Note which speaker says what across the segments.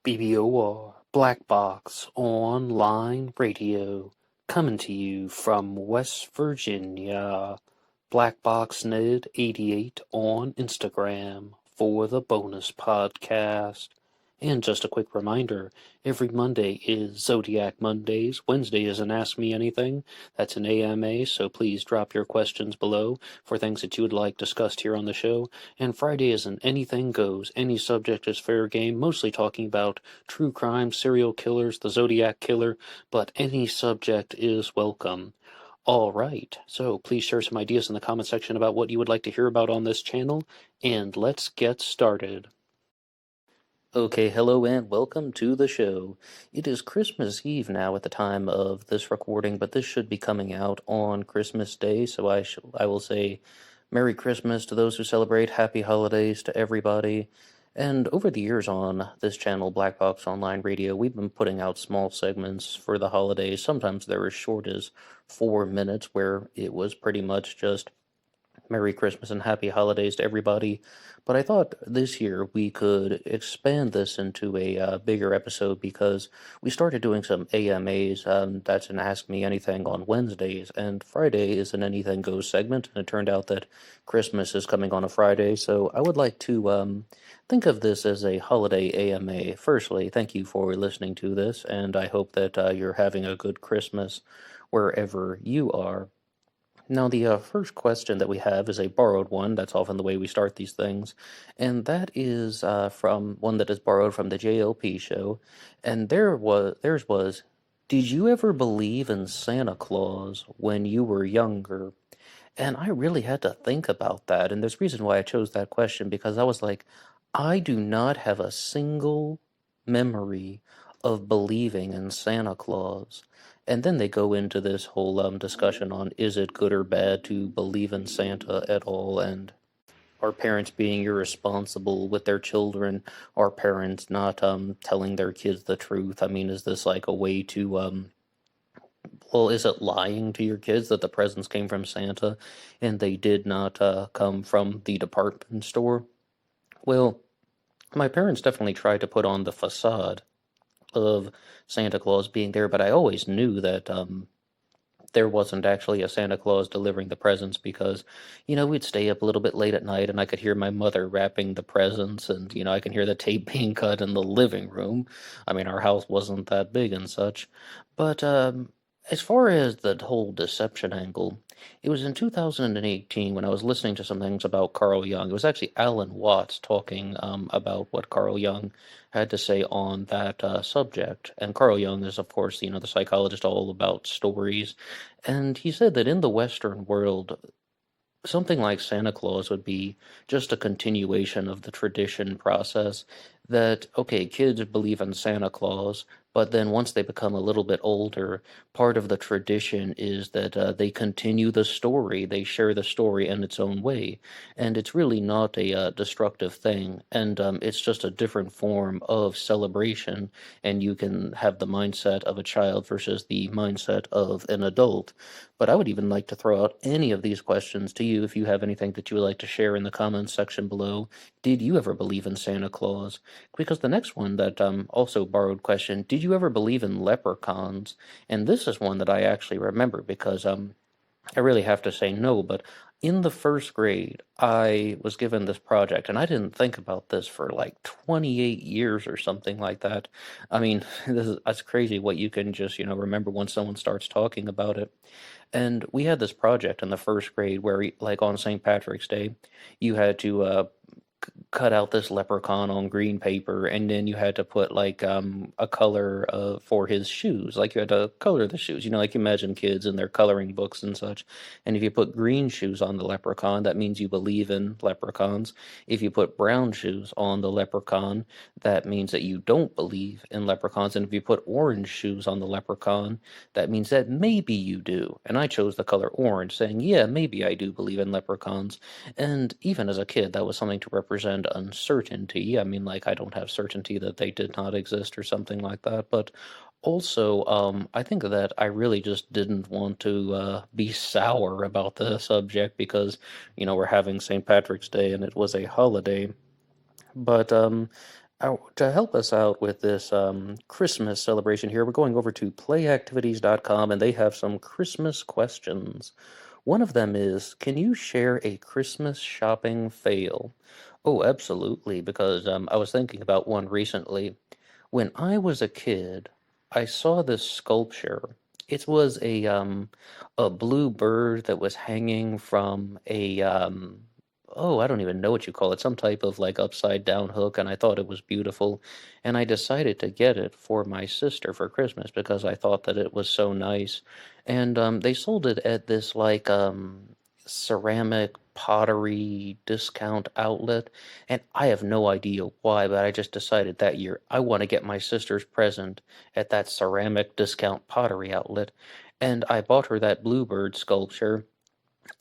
Speaker 1: BBOR Black Box Online Radio, coming to you from West Virginia. Black Box Ned 88 on Instagram for the bonus podcast. And just a quick reminder, every Monday is Zodiac Mondays. Wednesday is an Ask Me Anything. That's an AMA, so please drop your questions below for things that you would like discussed here on the show. And Friday is an Anything Goes. Any subject is fair game, mostly talking about true crime, serial killers, the Zodiac Killer, but any subject is welcome. All right, so please share some ideas in the comment section about what you would like to hear about on this channel, and let's get started. Okay, hello and welcome to the show. It is Christmas Eve now at the time of this recording, but this should be coming out on Christmas Day, so I will say Merry Christmas to those who celebrate, Happy Holidays to everybody. And over the years on this channel, Black Box Online Radio, we've been putting out small segments for the holidays. Sometimes they're as short as 4 minutes, where it was pretty much just Merry Christmas and Happy Holidays to everybody. But I thought this year we could expand this into a bigger episode because we started doing some AMAs. That's an Ask Me Anything on Wednesdays, and Friday is an Anything Goes segment. And it turned out that Christmas is coming on a Friday, so I would like to think of this as a holiday AMA. Firstly, thank you for listening to this, and I hope that you're having a good Christmas wherever you are. Now, the first question that we have is a borrowed one. That's often the way we start these things. And that is from one that is borrowed from the JLP show. And theirs was, did you ever believe in Santa Claus when you were younger? And I really had to think about that. And there's a reason why I chose that question, because I was like, I do not have a single memory of believing in Santa Claus. And then they go into this whole discussion on, is it good or bad to believe in Santa at all, and are parents being irresponsible with their children? Are parents not telling their kids the truth? I mean, is this like a way to well, is it lying to your kids that the presents came from Santa and they did not come from the department store? Well, my parents definitely tried to put on the facade of Santa Claus being there, but I always knew that there wasn't actually a Santa Claus delivering the presents because, we'd stay up a little bit late at night and I could hear my mother wrapping the presents, and, I can hear the tape being cut in the living room. I mean, our house wasn't that big and such. But as far as the whole deception angle, it was in 2018 when I was listening to some things about Carl Jung. It was actually Alan Watts talking about what Carl Jung had to say on that subject. And Carl Jung is, of course, the psychologist all about stories. And he said that in the Western world, something like Santa Claus would be just a continuation of the tradition process. That, okay, kids believe in Santa Claus, but then once they become a little bit older, part of the tradition is that they continue the story. They share the story in its own way. And it's really not a destructive thing. And it's just a different form of celebration. And you can have the mindset of a child versus the mindset of an adult. But I would even like to throw out any of these questions to you if you have anything that you would like to share in the comments section below. Did you ever believe in Santa Claus? Because the next one that also borrowed question, did you ever believe in leprechauns? And this is one that I actually remember because I really have to say no, but in the first grade, I was given this project, and I didn't think about this for like 28 years or something like that. I mean, that's crazy what you can just, remember when someone starts talking about it. And we had this project in the first grade where, like on St. Patrick's Day, you had to cut out this leprechaun on green paper, and then you had to put like a color for his shoes. Like you had to color the shoes. Like you imagine kids in their coloring books and such. And if you put green shoes on the leprechaun, that means you believe in leprechauns. If you put brown shoes on the leprechaun, that means that you don't believe in leprechauns. And if you put orange shoes on the leprechaun, that means that maybe you do. And I chose the color orange, saying, yeah, maybe I do believe in leprechauns. And even as a kid, that was something to represent uncertainty. I mean, like, I don't have certainty that they did not exist or something like that, but also, I think that I really just didn't want to be sour about the subject because, we're having St. Patrick's Day and it was a holiday. But To help us out with this Christmas celebration here, we're going over to playactivities.com and they have some Christmas questions. One of them is, can you share a Christmas shopping fail? Oh, absolutely, because I was thinking about one recently. When I was a kid, I saw this sculpture. It was a blue bird that was hanging from a oh, I don't even know what you call it, some type of like upside down hook, and I thought it was beautiful. And I decided to get it for my sister for Christmas because I thought that it was so nice. And they sold it at this like ceramic pottery discount outlet, and I have no idea why, but I just decided that year I want to get my sister's present at that ceramic discount pottery outlet. And I bought her that bluebird sculpture,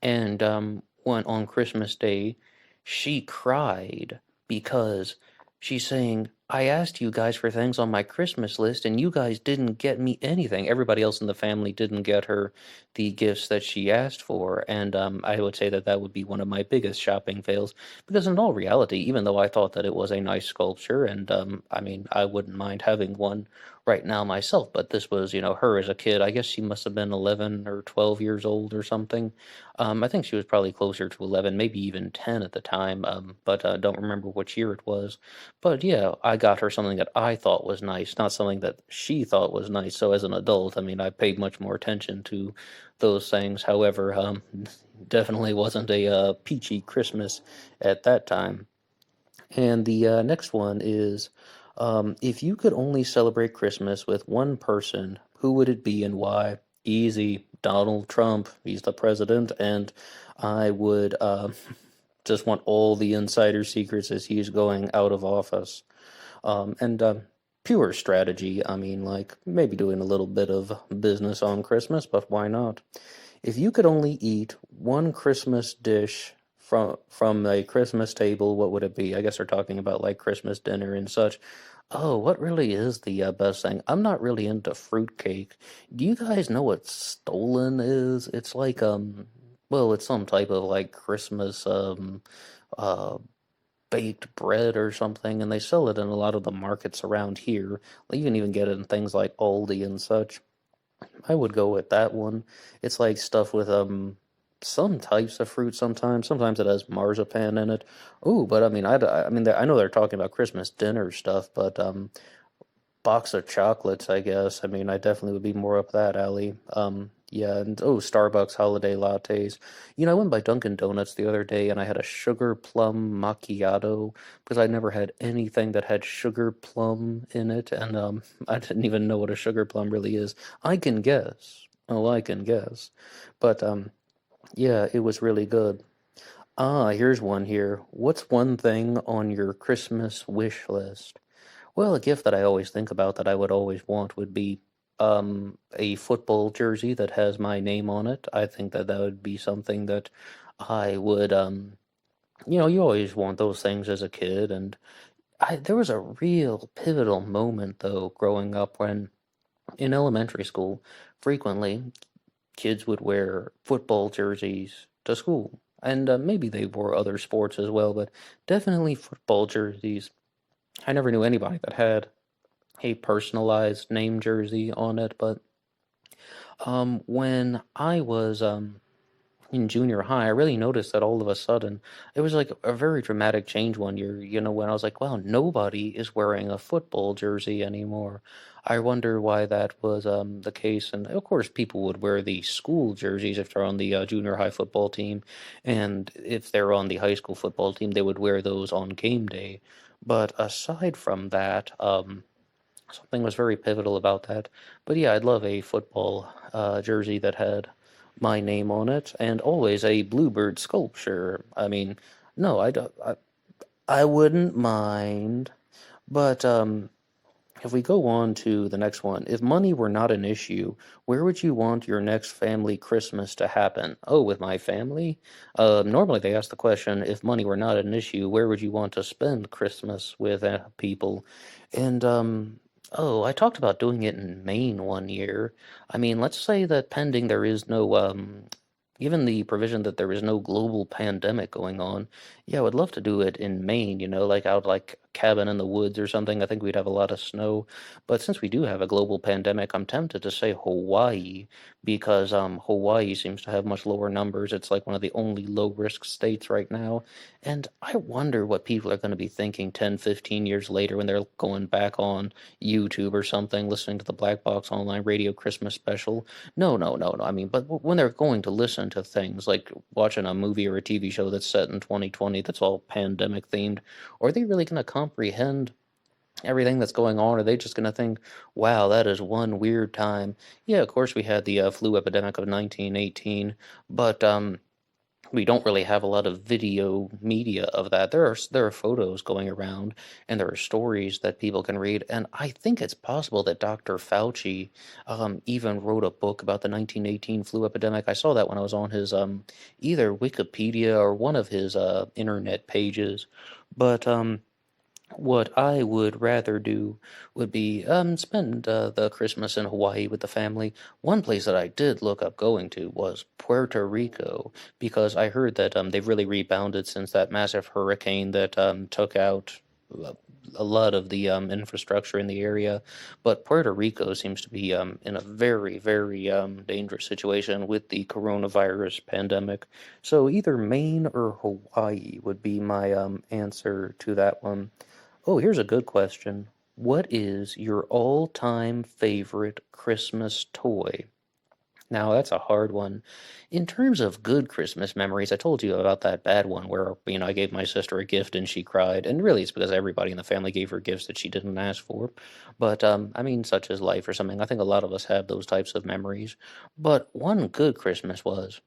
Speaker 1: and one on Christmas Day, she cried because she's saying, I asked you guys for things on my Christmas list and you guys didn't get me anything. Everybody else in the family didn't get her the gifts that she asked for. And I would say that that would be one of my biggest shopping fails because, in all reality, even though I thought that it was a nice sculpture, and I mean, I wouldn't mind having one right now myself, but this was, her as a kid. I guess she must have been 11 or 12 years old or something. I think she was probably closer to 11, maybe even 10 at the time, but don't remember which year it was. But yeah, I got her something that I thought was nice, not something that she thought was nice. So as an adult, I mean, I paid much more attention to those things. However, definitely wasn't a peachy Christmas at that time. And the next one is, if you could only celebrate Christmas with one person, who would it be and why? Easy, Donald Trump. He's the president, and I would just want all the insider secrets as he's going out of office. And pure strategy. I mean, like maybe doing a little bit of business on Christmas, but why not? If you could only eat one Christmas dish from a Christmas table, what would it be? I guess they're talking about like Christmas dinner and such. Oh, what really is the best thing? I'm not really into fruitcake. Do you guys know what stollen is? It's like well, it's some type of like Christmas uh baked bread or something, and they sell it in a lot of the markets around here. You can even get it in things like Aldi and such. I would go with that one. It's like stuff with some types of fruit sometimes. Sometimes it has marzipan in it. Ooh, but I mean, I mean, I know they're talking about Christmas dinner stuff, but box of chocolates, I guess. I mean, I definitely would be more up that alley. Yeah, and oh, Starbucks holiday lattes. I went by Dunkin' Donuts the other day and I had a sugar plum macchiato because I never had anything that had sugar plum in it, and I didn't even know what a sugar plum really is. I can guess. Oh, I can guess. But yeah, it was really good. Ah, here's one here. What's one thing on your Christmas wish list? Well, a gift that I always think about that I would always want would be a football jersey that has my name on it. I think that that would be something that I would you always want those things as a kid, and there was a real pivotal moment though growing up when in elementary school, frequently kids would wear football jerseys to school. And maybe they wore other sports as well, but definitely football jerseys. I never knew anybody that had a personalized name jersey on it, but when I was in junior high, I really noticed that all of a sudden it was like a very dramatic change one year, when I was like, wow, nobody is wearing a football jersey anymore. I wonder why that was the case. And of course, people would wear the school jerseys if they're on the junior high football team. And if they're on the high school football team, they would wear those on game day. But aside from that, something was very pivotal about that. But yeah, I'd love a football jersey that had my name on it, and always a bluebird sculpture. I mean, no, I don't. I wouldn't mind, but if we go on to the next one, if money were not an issue, where would you want your next family Christmas to happen? Oh, with my family? Normally they ask the question, if money were not an issue, where would you want to spend Christmas with people? And oh, I talked about doing it in Maine one year. I mean, let's say that pending there is no given the provision that there is no global pandemic going on, yeah, I would love to do it in Maine, like out like cabin in the woods or something, I think we'd have a lot of snow. But since we do have a global pandemic, I'm tempted to say Hawaii because Hawaii seems to have much lower numbers. It's like one of the only low-risk states right now. And I wonder what people are going to be thinking 10, 15 years later when they're going back on YouTube or something, listening to the Black Box Online Radio Christmas special. No. I mean, but when they're going to listen to things like watching a movie or a TV show that's set in 2020 that's all pandemic themed, are they really going to comprehend everything that's going on? Are they just going to think, wow, that is one weird time? Yeah, of course we had the flu epidemic of 1918, but we don't really have a lot of video media of that. There are photos going around, and there are stories that people can read. And I think it's possible that Dr. Fauci even wrote a book about the 1918 flu epidemic. I saw that when I was on his either Wikipedia or one of his internet pages. But what I would rather do would be spend the Christmas in Hawaii with the family. One place that I did look up going to was Puerto Rico because I heard that they've really rebounded since that massive hurricane that took out a a lot of the infrastructure in the area. But Puerto Rico seems to be in a very, very dangerous situation with the coronavirus pandemic. So either Maine or Hawaii would be my answer to that one. Oh, here's a good question. What is your all-time favorite Christmas toy? Now, that's a hard one. In terms of good Christmas memories, I told you about that bad one where, I gave my sister a gift and she cried. And really, it's because everybody in the family gave her gifts that she didn't ask for. But, I mean, such as life or something. I think a lot of us have those types of memories. But one good Christmas was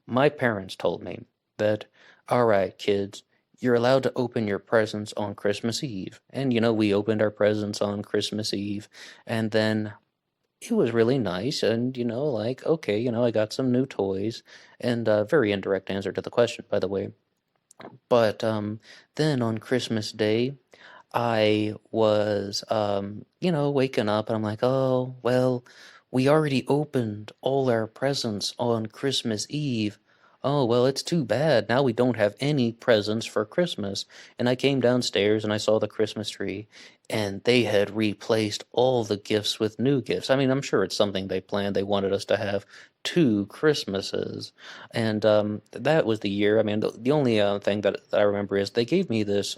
Speaker 1: my parents told me that, all right, kids, you're allowed to open your presents on Christmas Eve. And, we opened our presents on Christmas Eve. And then it was really nice. And, like, okay, I got some new toys. And very indirect answer to the question, by the way. But then on Christmas Day, I was, waking up and I'm like, oh, well, we already opened all our presents on Christmas Eve. Oh, well, it's too bad. Now we don't have any presents for Christmas. And I came downstairs and I saw the Christmas tree, and they had replaced all the gifts with new gifts. I mean, I'm sure it's something they planned. They wanted us to have two Christmases. And that was the year. I mean, the only thing that I remember is they gave me this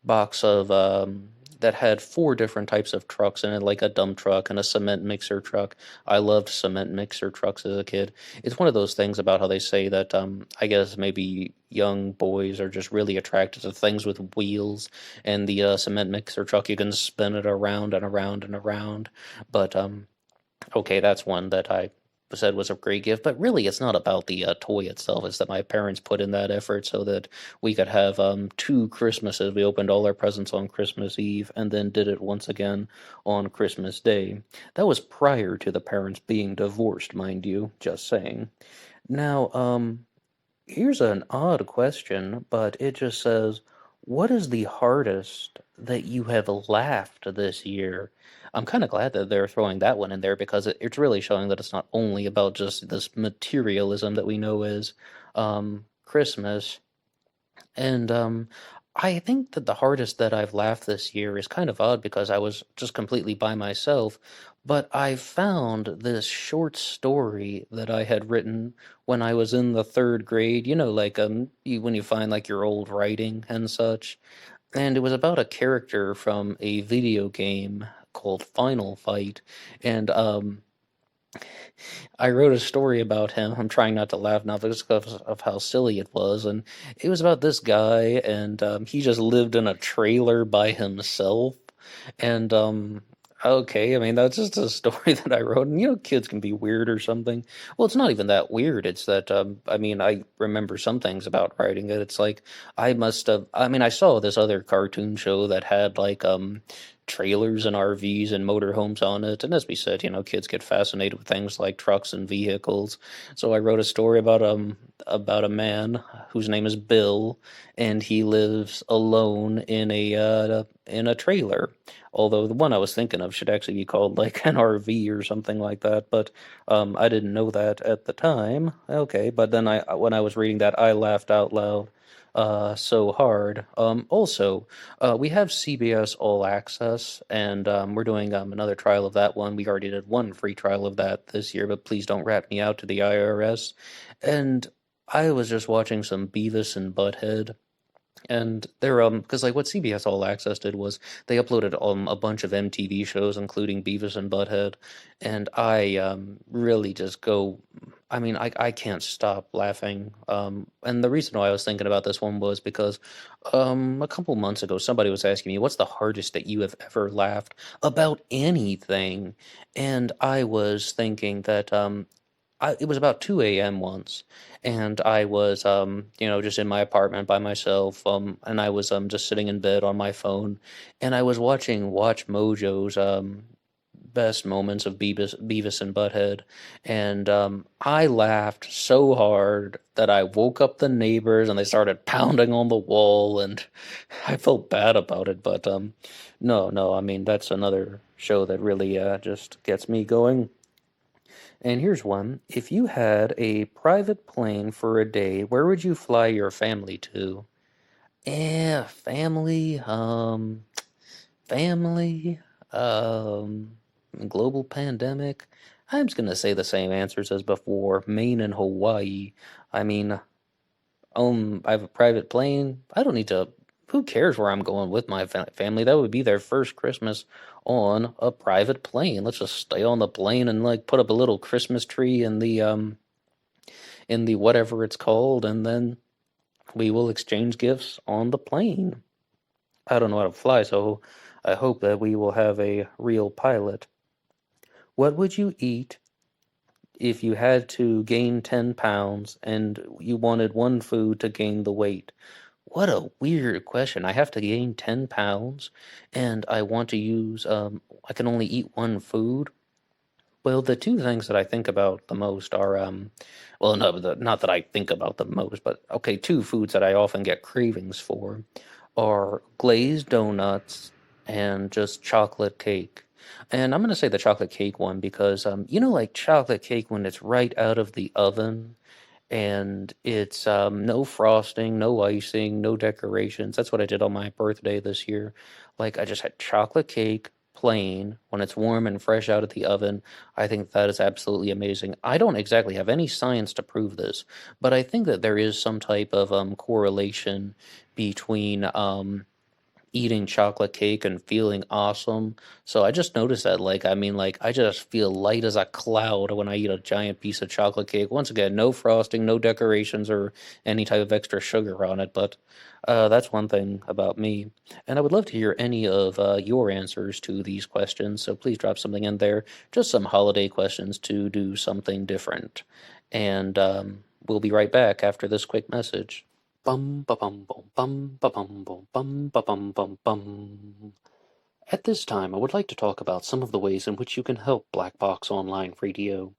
Speaker 1: box of that had four different types of trucks in it, like a dump truck and a cement mixer truck. I loved cement mixer trucks as a kid. It's one of those things about how they say that I guess maybe young boys are just really attracted to things with wheels, and the cement mixer truck you can spin it around and around and around. But okay, that's one that I said was a great gift, but really it's not about the toy itself. It's that my parents put in that effort so that we could have two Christmases. We opened all our presents on Christmas Eve and then did it once again on Christmas Day. That was prior to the parents being divorced, mind you, just saying. Now, here's an odd question, but it just says, what is the hardest that you have laughed this year? I'm kind of glad that they're throwing that one in there because it's really showing that it's not only about just this materialism that we know as Christmas. And I think that the hardest that I've laughed this year is kind of odd because I was just completely by myself. But I found this short story that I had written when I was in the third grade. Like when you find like your old writing and such. And it was about a character from a video game called Final Fight. And I wrote a story about him. I'm trying not to laugh now because of how silly it was. And it was about this guy, and he just lived in a trailer by himself. And okay, I mean, that's just a story that I wrote. And kids can be weird or something. Well, it's not even that weird. It's that, I mean, I remember some things about writing it. It's like, I mean, I saw this other cartoon show that had like, trailers and RVs and motorhomes on it. And as we said, kids get fascinated with things like trucks and vehicles. So I wrote a story about a man whose name is Bill, and he lives alone in a trailer. Although the one I was thinking of should actually be called like an RV or something like that, but I didn't know that at the time. Okay, but then when I was reading that, I laughed out loud so hard. Also, we have CBS All Access, and we're doing another trial of that one. We already did one free trial of that this year, but please don't rat me out to the IRS. And I was just watching some Beavis and Butthead. And they're because like what CBS All Access did was they uploaded a bunch of MTV shows, including Beavis and Butthead, and I really just go. I mean, I can't stop laughing. And the reason why I was thinking about this one was because a couple months ago somebody was asking me, "What's the hardest that you have ever laughed about anything?" And I was thinking that it was about 2 a.m. once, and I was, just in my apartment by myself, and I was just sitting in bed on my phone, and I was watching Watch Mojo's best moments of Beavis and Butthead, and I laughed so hard that I woke up the neighbors, and they started pounding on the wall, and I felt bad about it, but no, I mean that's another show that really just gets me going. And here's one. If you had a private plane for a day, where would you fly your family to? Family, family, um, global pandemic. I'm just gonna say the same answers as before. Maine and Hawaii. I mean, I have a private plane. I don't need to. Who cares where I'm going with my family? That would be their first Christmas on a private plane. Let's just stay on the plane and like put up a little Christmas tree in the whatever it's called, and then we will exchange gifts on the plane. I don't know how to fly, so I hope that we will have a real pilot. What would you eat if you had to gain 10 pounds and you wanted one food to gain the weight? What a weird question. I have to gain 10 pounds and I want to use, I can only eat one food. Well, the two things that I think about the most are, well, no, not that I think about the most, but okay, two foods that I often get cravings for are glazed donuts and just chocolate cake. And I'm gonna say the chocolate cake one because, like chocolate cake when it's right out of the oven and it's no frosting, no icing, no decorations. That's what I did on my birthday this year. Like I just had chocolate cake plain when it's warm and fresh out of the oven. I think that is absolutely amazing. I don't exactly have any science to prove this, but I think that there is some type of correlation between eating chocolate cake and feeling awesome. So I just noticed that, like, I just feel light as a cloud when I eat a giant piece of chocolate cake. Once again, no frosting, no decorations, or any type of extra sugar on it, but that's one thing about me. And I would love to hear any of your answers to these questions, so please drop something in there. Just some holiday questions to do something different. And we'll be right back after this quick message. Bum ba bum bum bum ba bum bum bum ba bum bum bum. At this time, I would like to talk about some of the ways in which you can help Black Box Online Radio.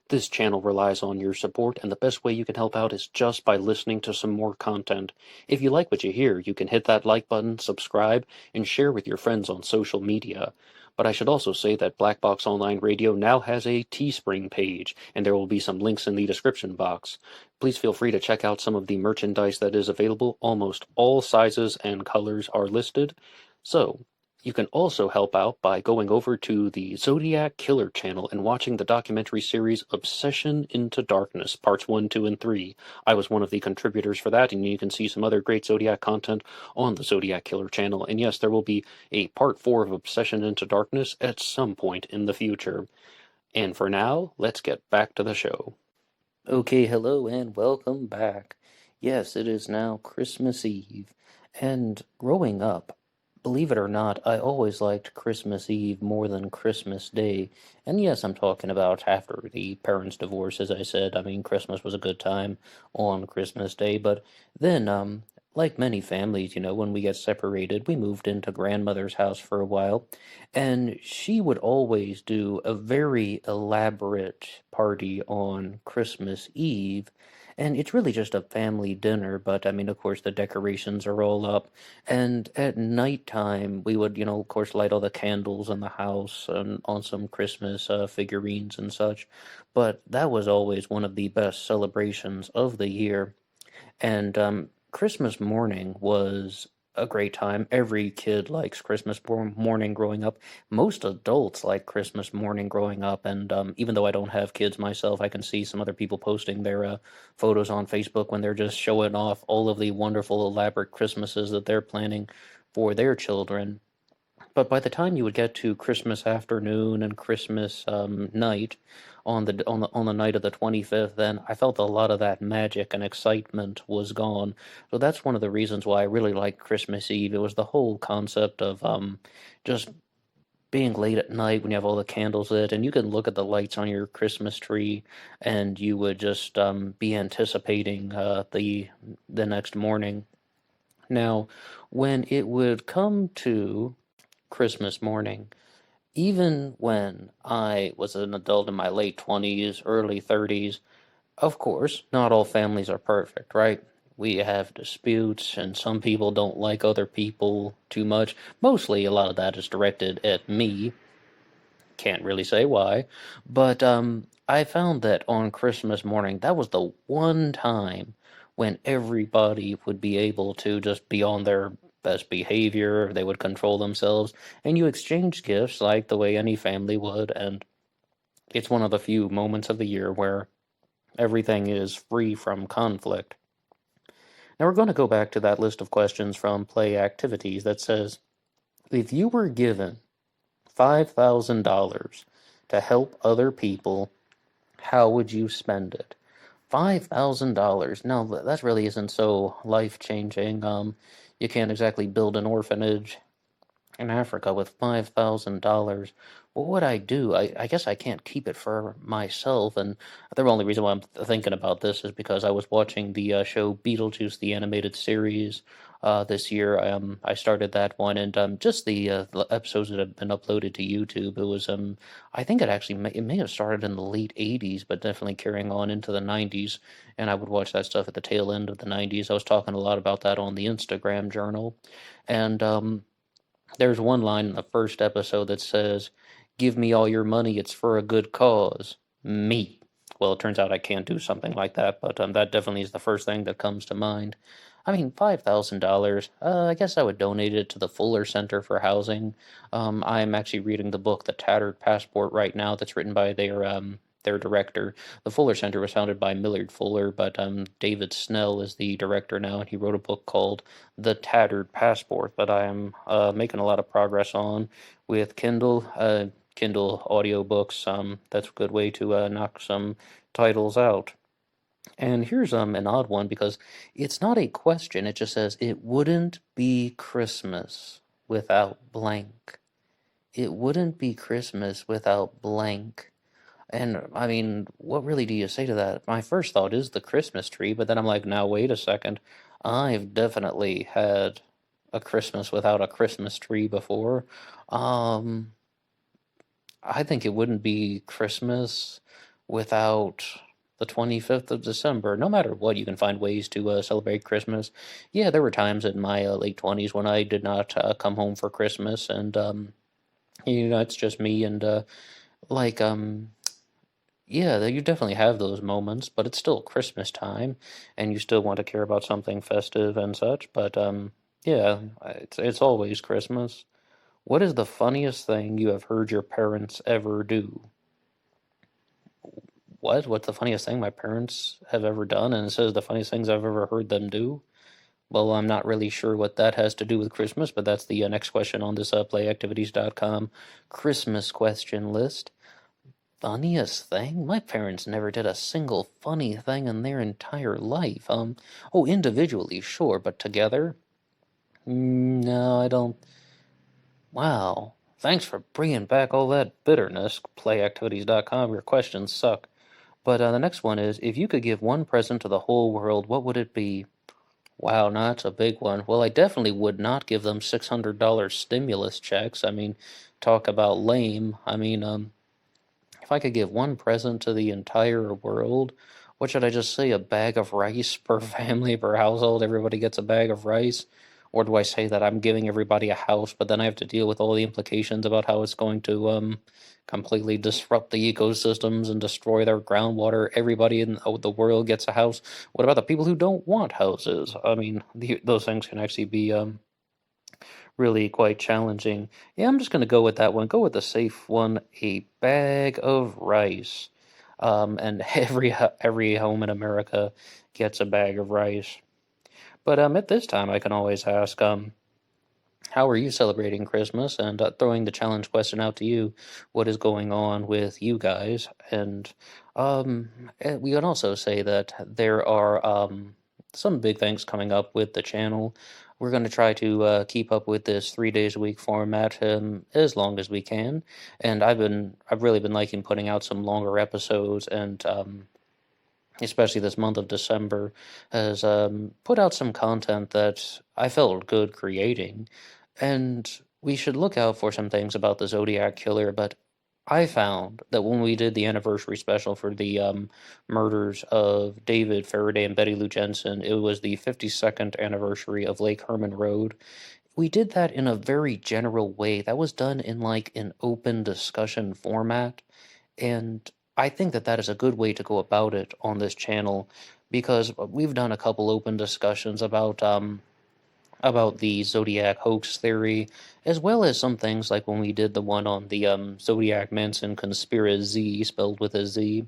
Speaker 1: This channel relies on your support, and the best way you can help out is just by listening to some more content. If you like what you hear, you can hit that like button, subscribe, and share with your friends on social media. But I should also say that Black Box Online Radio now has a Teespring page, and there will be some links in the description box. Please feel free to check out some of the merchandise that is available. Almost all sizes and colors are listed. So, you can also help out by going over to the Zodiac Killer channel and watching the documentary series Obsession into Darkness, parts 1, 2, and 3. I was one of the contributors for that, and you can see some other great Zodiac content on the Zodiac Killer channel. And yes, there will be a part 4 of Obsession into Darkness at some point in the future. And for now, let's get back to the show. Okay, hello and welcome back. Yes, it is now Christmas Eve, and growing up, believe it or not, I always liked Christmas Eve more than Christmas Day. And yes, I'm talking about after the parents' divorce, as I said. I mean, Christmas was a good time on Christmas Day, but then, like many families, when we get separated, we moved into grandmother's house for a while, and she would always do a very elaborate party on Christmas Eve. And it's really just a family dinner, but I mean, of course, the decorations are all up. And at nighttime, we would, of course, light all the candles in the house and on some Christmas figurines and such. But that was always one of the best celebrations of the year. And Christmas morning was a great time. Every kid likes morning growing up. Most adults like Christmas morning growing up, and even though I don't have kids myself, I can see some other people posting their photos on Facebook when they're just showing off all of the wonderful, elaborate Christmases that they're planning for their children. But by the time you would get to Christmas afternoon and Christmas night, on the night of the 25th, then I felt a lot of that magic and excitement was gone. So that's one of the reasons why I really like Christmas Eve. It was the whole concept of just being late at night when you have all the candles lit, and you can look at the lights on your Christmas tree, and you would just be anticipating the next morning. Now, when it would come to Christmas morning, even when I was an adult in my late 20s, early 30s, of course, not all families are perfect, right? We have disputes, and some people don't like other people too much. Mostly, a lot of that is directed at me. Can't really say why. But I found that on Christmas morning, that was the one time when everybody would be able to just be on their best behavior. They would control themselves, and you exchange gifts like the way any family would. And it's one of the few moments of the year where everything is free from conflict. Now we're going to go back to that list of questions from Play Activities that says, if you were given $5,000 to help other people, how would you spend it? $5,000. No, that really isn't so life-changing. You can't exactly build an orphanage in Africa with $5,000. What would I do? I guess I can't keep it for myself, and the only reason why I'm thinking about this is because I was watching the show Beetlejuice, the animated series, this year. I started that one, and just the episodes that have been uploaded to YouTube. It was I think it may have started in the late '80s, but definitely carrying on into the '90s. And I would watch that stuff at the tail end of the '90s. I was talking a lot about that on the Instagram journal, and there's one line in the first episode that says, "Give me all your money, it's for a good cause." Me. Well, it turns out I can't do something like that, but that definitely is the first thing that comes to mind. I mean, $5,000. I guess I would donate it to the Fuller Center for Housing. I'm actually reading the book The Tattered Passport right now, that's written by their director. The Fuller Center was founded by Millard Fuller, but David Snell is the director now, and he wrote a book called The Tattered Passport that I am making a lot of progress on with Kindle audiobooks. That's a good way to knock some titles out. And here's an odd one because it's not a question. It just says it wouldn't be Christmas without blank. It wouldn't be Christmas without blank. And I mean, what really do you say to that? My first thought is the Christmas tree, but then I'm like, now wait a second. I've definitely had a Christmas without a Christmas tree before. Um, I think it wouldn't be Christmas without the 25th of December. No matter what, you can find ways to celebrate Christmas. Yeah, there were times in my late 20s when I did not come home for Christmas, and it's just me and like yeah, you definitely have those moments, but it's still Christmas time, and you still want to care about something festive and such. But yeah, it's always Christmas. What is the funniest thing you have heard your parents ever do? What? What's the funniest thing my parents have ever done? And it says the funniest things I've ever heard them do. Well, I'm not really sure what that has to do with Christmas, but that's the next question on this playactivities.com Christmas question list. Funniest thing? My parents never did a single funny thing in their entire life. Oh, individually, sure, but together? No, I don't. Wow. Thanks for bringing back all that bitterness, playactivities.com. Your questions suck. But the next one is, if you could give one present to the whole world, what would it be? Wow, no, that's a big one. Well, I definitely would not give them $600 stimulus checks. I mean, talk about lame. I mean, if I could give one present to the entire world, what should I just say? A bag of rice per family, per household? Everybody gets a bag of rice? Or do I say that I'm giving everybody a house, but then I have to deal with all the implications about how it's going to completely disrupt the ecosystems and destroy their groundwater? Everybody in the world gets a house. What about the people who don't want houses? I mean, those things can actually be really quite challenging. Yeah, I'm just gonna go with that one. Go with the safe one, a bag of rice. And every home in America gets a bag of rice. But at this time, I can always ask, how are you celebrating Christmas? And throwing the challenge question out to you, what is going on with you guys? And um, we can also say that there are some big things coming up with the channel. We're going to try to keep up with this 3 days a week format as long as we can. And I've really been liking putting out some longer episodes, and especially this month of December, has put out some content that I felt good creating. And we should look out for some things about the Zodiac Killer, but I found that when we did the anniversary special for the murders of David Faraday and Betty Lou Jensen, it was the 52nd anniversary of Lake Herman Road. We did that in a very general way. That was done in like an open discussion format. And I think that that is a good way to go about it on this channel, because we've done a couple open discussions about the Zodiac hoax theory, as well as some things like when we did the one on the Zodiac Manson conspiracy, spelled with a Z.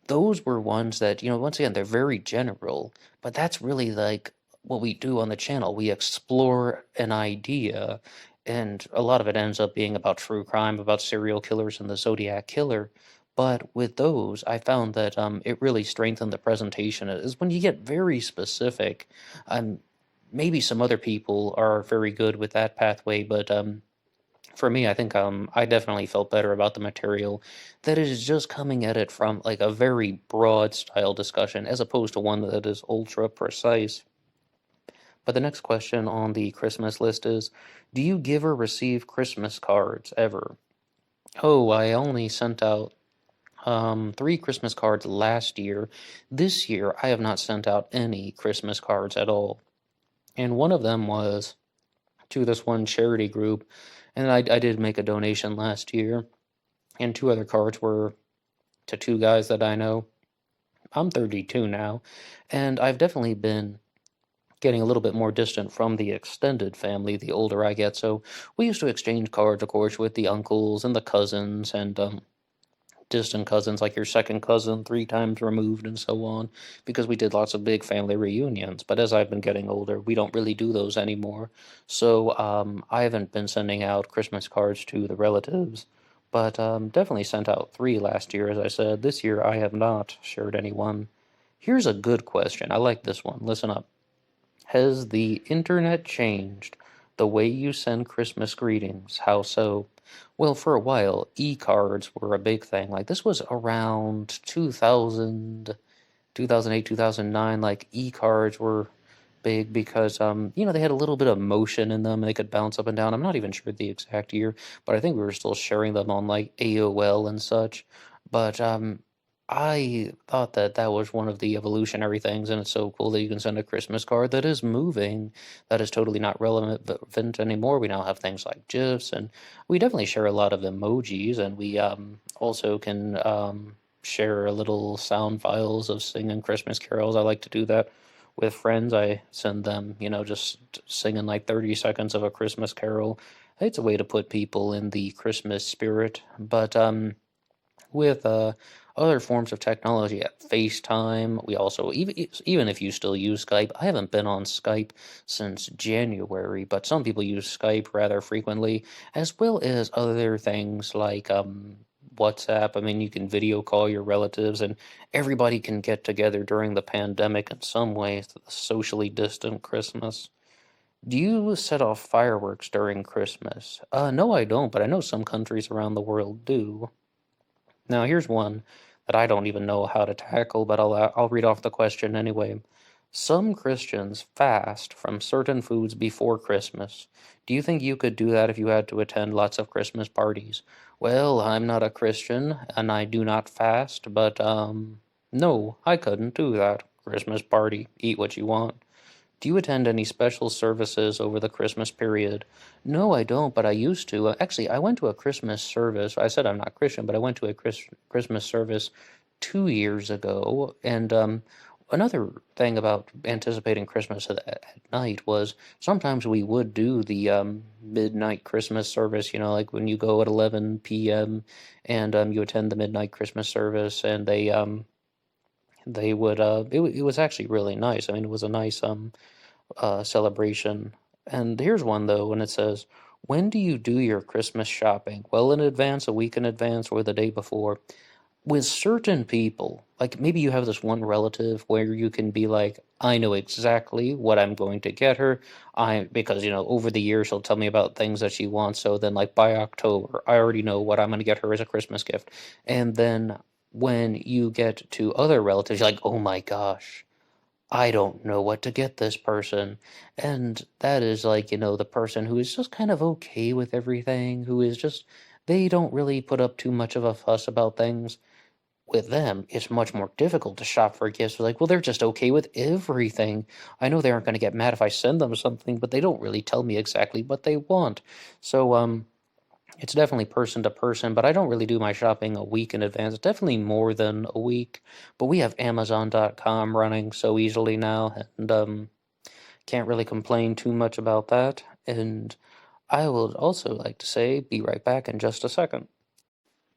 Speaker 1: Those were ones that, once again, they're very general, but that's really like what we do on the channel. We explore an idea, and a lot of it ends up being about true crime, about serial killers and the Zodiac Killer. But with those, I found that it really strengthened the presentation. Is when you get very specific. Um, Maybe some other people are very good with that pathway, but for me, I think I definitely felt better about the material that is just coming at it from like a very broad style discussion as opposed to one that is ultra precise. But the next question on the Christmas list is, do you give or receive Christmas cards ever? Oh, I only sent out 3 Christmas cards last year. This year, I have not sent out any Christmas cards at all. And one of them was to this one charity group, and I did make a donation last year. And 2 other cards were to 2 guys that I know. I'm 32 now, and I've definitely been getting a little bit more distant from the extended family the older I get. So we used to exchange cards, of course, with the uncles and the cousins and distant cousins, like your second cousin 3 times removed and so on, because we did lots of big family reunions. But as I've been getting older, we don't really do those anymore. So I haven't been sending out Christmas cards to the relatives, but definitely sent out 3 last year, as I said. This year I have not shared anyone. Here's a good question. I like this one. Listen up. Has the internet changed the way you send Christmas greetings? How so? Well, for a while, e-cards were a big thing. Like this was around 2000, 2008, 2009. Like e-cards were big because they had a little bit of motion in them. They could bounce up and down. I'm not even sure the exact year, but I think we were still sharing them on like AOL and such. But I thought that that was one of the evolutionary things, and it's so cool that you can send a Christmas card that is moving, that is totally not relevant anymore. We now have things like GIFs, and we definitely share a lot of emojis, and we also can share little sound files of singing Christmas carols. I like to do that with friends. I send them, just singing like 30 seconds of a Christmas carol. It's a way to put people in the Christmas spirit, but with other forms of technology at FaceTime. We also, even if you still use Skype, I haven't been on Skype since January, but some people use Skype rather frequently, as well as other things like WhatsApp. I mean, you can video call your relatives, and everybody can get together during the pandemic in some way, socially distant Christmas. Do you set off fireworks during Christmas? No, I don't, but I know some countries around the world do. Now, here's one that I don't even know how to tackle, but I'll read off the question anyway. Some Christians fast from certain foods before Christmas. Do you think you could do that if you had to attend lots of Christmas parties? Well, I'm not a Christian and I do not fast, but no, I couldn't do that. Christmas party, eat what you want. Do you attend any special services over the Christmas period? No, I don't, but I used to. Actually, I went to a Christmas service. I said I'm not Christian, but I went to a Christmas service 2 years ago. And another thing about anticipating Christmas at night was sometimes we would do the midnight Christmas service, like when you go at 11 p.m. and you attend the midnight Christmas service, and they would it was actually really nice. I mean, it was a nice celebration. And here's one though, when it says, when do you do your Christmas shopping? Well in advance, a week in advance, or the day before? With certain people, like maybe you have this one relative where you can be like, I know exactly what I'm going to get her. Because, over the years she'll tell me about things that she wants. So then like by October, I already know what I'm going to get her as a Christmas gift. And then when you get to other relatives, you're like, oh my gosh, I don't know what to get this person. And that is like, the person who is just kind of okay with everything, who is just, they don't really put up too much of a fuss about things. With them, it's much more difficult to shop for gifts. Like, well, they're just okay with everything. I know they aren't going to get mad if I send them something, but they don't really tell me exactly what they want. So, it's definitely person to person, but I don't really do my shopping a week in advance. It's definitely more than a week. But we have Amazon.com running so easily now, and can't really complain too much about that. And I would also like to say, be right back in just a second.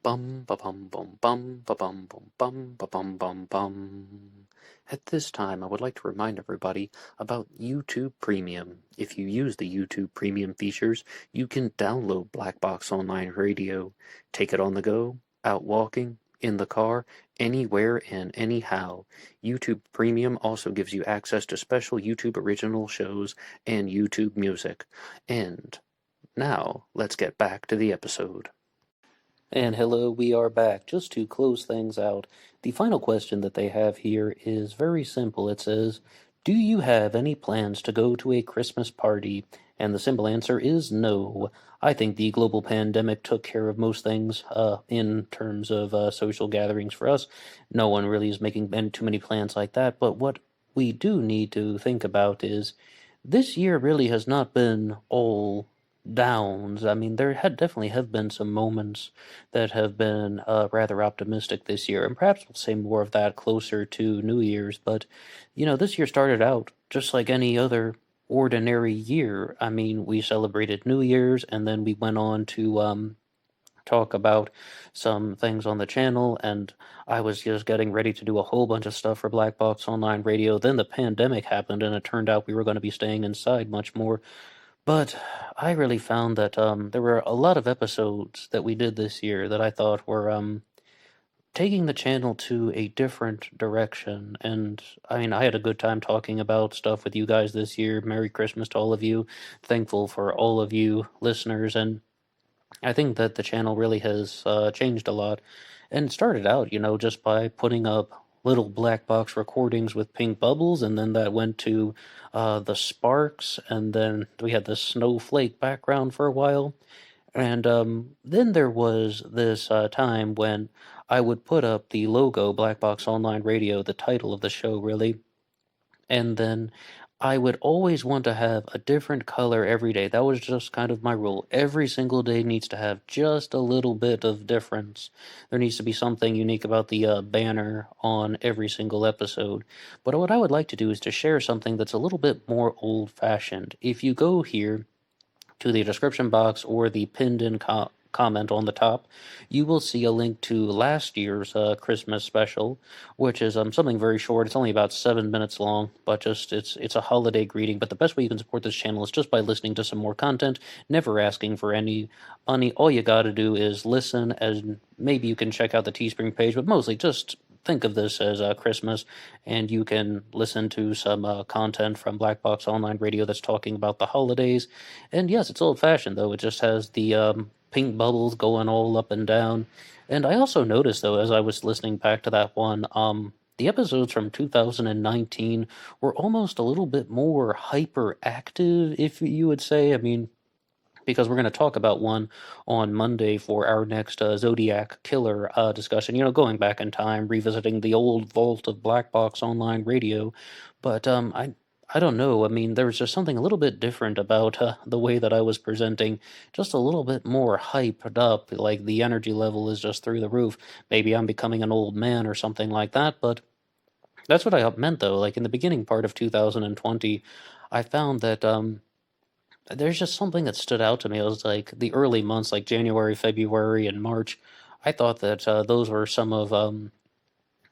Speaker 1: Bum ba bum bum bum ba bum bum bum ba bum bum bum. At this time, I would like to remind everybody about YouTube Premium. If you use the YouTube Premium features, you can download Black Box Online Radio, take it on the go, out walking, in the car, anywhere and anyhow. YouTube Premium also gives you access to special YouTube original shows and YouTube music. And now, let's get back to the episode. And hello, we are back. Just to close things out, the final question that they have here is very simple. It says, do you have any plans to go to a Christmas party? And the simple answer is no. I think the global pandemic took care of most things in terms of social gatherings for us. No one really is making too many plans like that. But what we do need to think about is this year really has not been all downs. I mean, there had definitely have been some moments that have been rather optimistic this year, and perhaps we'll say more of that closer to New Year's. But this year started out just like any other ordinary year. I mean, we celebrated New Year's, and then we went on to talk about some things on the channel, and I was just getting ready to do a whole bunch of stuff for Black Box Online Radio. Then the pandemic happened, and it turned out we were going to be staying inside much more. But I really found that there were a lot of episodes that we did this year that I thought were taking the channel to a different direction. And I mean, I had a good time talking about stuff with you guys this year. Merry Christmas to all of you. Thankful for all of you listeners. And I think that the channel really has changed a lot. And it started out, just by putting up little black box recordings with pink bubbles, and then that went to the sparks, and then we had the snowflake background for a while. And then there was this time when I would put up the logo, Black Box Online Radio, the title of the show, really, and then I would always want to have a different color every day. That was just kind of my rule. Every single day needs to have just a little bit of difference. There needs to be something unique about the banner on every single episode. But what I would like to do is to share something that's a little bit more old-fashioned. If you go here to the description box or the pinned-in comment on the top, you will see a link to last year's Christmas special, which is something very short. It's only about 7 minutes long, but just it's a holiday greeting. But the best way you can support this channel is just by listening to some more content, never asking for any money. All you gotta do is listen, and maybe you can check out the Teespring page, but mostly just think of this as Christmas, and you can listen to some content from Black Box Online Radio that's talking about the holidays. And yes, it's old-fashioned, though. It just has the pink bubbles going all up and down. And I also noticed, though, as I was listening back to that one, the episodes from 2019 were almost a little bit more hyperactive, if you would say. I mean, because we're going to talk about one on Monday for our next Zodiac Killer discussion, going back in time, revisiting the old vault of Black Box Online Radio. But I don't know. I mean, there was just something a little bit different about the way that I was presenting, just a little bit more hyped up. Like the energy level is just through the roof. Maybe I'm becoming an old man or something like that, but that's what I meant though. Like in the beginning part of 2020, I found that there's just something that stood out to me. It was like the early months, like January, February, and March. I thought that those were some of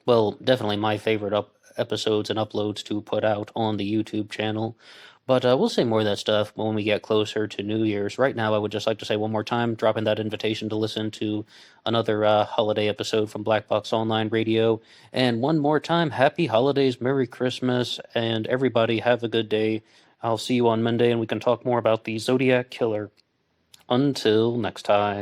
Speaker 1: well, definitely my favorite episodes and uploads to put out on the YouTube channel. But we'll say more of that stuff when we get closer to New Year's. Right now, I would just like to say one more time, dropping that invitation to listen to another holiday episode from Black Box Online Radio. And one more time, happy holidays, Merry Christmas, and everybody have a good day. I'll see you on Monday, and we can talk more about the Zodiac Killer. Until next time.